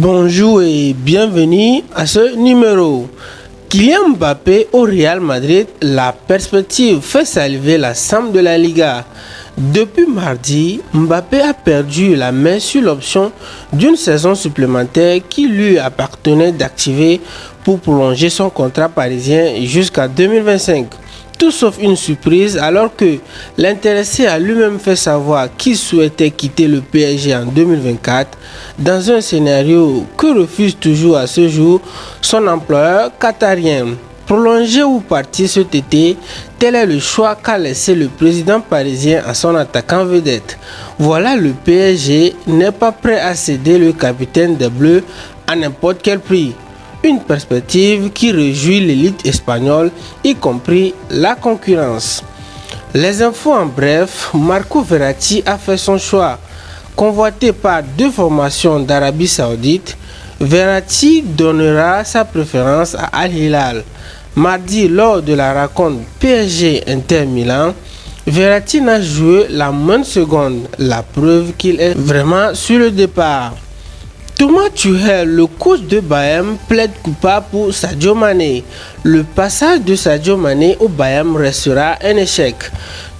Bonjour et bienvenue à ce numéro. Kylian Mbappé au Real Madrid, la perspective fait saliver la Samp de la Liga. Depuis mardi, Mbappé a perdu la main sur l'option d'une saison supplémentaire qui lui appartenait d'activer pour prolonger son contrat parisien jusqu'à 2025. Tout sauf une surprise alors que l'intéressé a lui-même fait savoir qu'il souhaitait quitter le PSG en 2024 dans un scénario que refuse toujours à ce jour son employeur qatarien. Prolonger ou partir cet été, tel est le choix qu'a laissé le président parisien à son attaquant vedette. Voilà, le PSG n'est pas prêt à céder le capitaine des Bleus à n'importe quel prix. Une perspective qui réjouit l'élite espagnole, y compris la concurrence. Les infos en bref, Marco Verratti a fait son choix. Convoité par deux formations d'Arabie Saoudite, Verratti donnera sa préférence à Al Hilal. Mardi, lors de la rencontre PSG Inter Milan, Verratti n'a joué la moindre seconde, la preuve qu'il est vraiment sur le départ. Thomas Tuchel, le coach de Bayern, plaide coupable pour Sadio Mané. Le passage de Sadio Mané au Bayern restera un échec.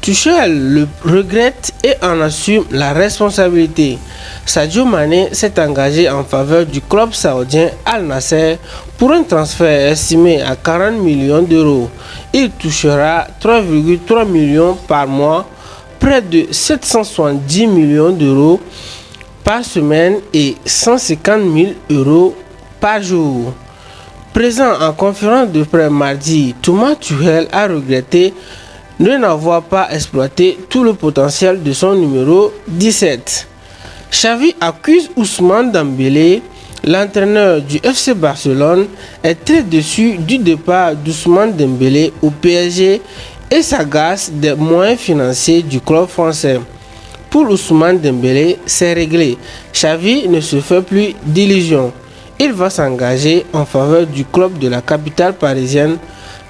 Tuchel le regrette et en assume la responsabilité. Sadio Mané s'est engagé en faveur du club saoudien Al Nassr pour un transfert estimé à 40 millions d'euros. Il touchera 3,3 millions par mois, près de 770 millions d'euros par semaine et 150 000 euros par jour. Présent en conférence de presse mardi, Thomas Tuchel a regretté de n'avoir pas exploité tout le potentiel de son numéro 17. Xavi accuse Ousmane Dembélé. L'entraîneur du FC Barcelone est très déçu du départ d'Ousmane Dembélé au PSG et s'agace des moyens financiers du club français. Pour Ousmane Dembélé, c'est réglé. Xavi ne se fait plus d'illusions. Il va s'engager en faveur du club de la capitale parisienne.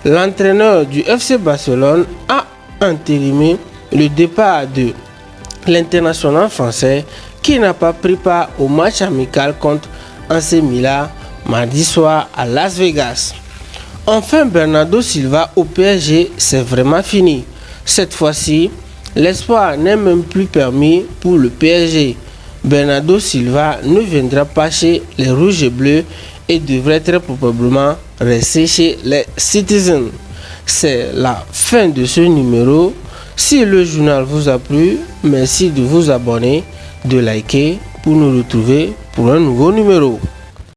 L'entraîneur du FC Barcelone a entérimé le départ de l'international français qui n'a pas pris part au match amical contre AC Milan mardi soir à Las Vegas. Enfin, Bernardo Silva au PSG, c'est vraiment fini. Cette fois-ci, l'espoir n'est même plus permis pour le PSG. Bernardo Silva ne viendra pas chez les Rouges et Bleus et devrait très probablement rester chez les Citizens. C'est la fin de ce numéro. Si le journal vous a plu, merci de vous abonner, de liker pour nous retrouver pour un nouveau numéro.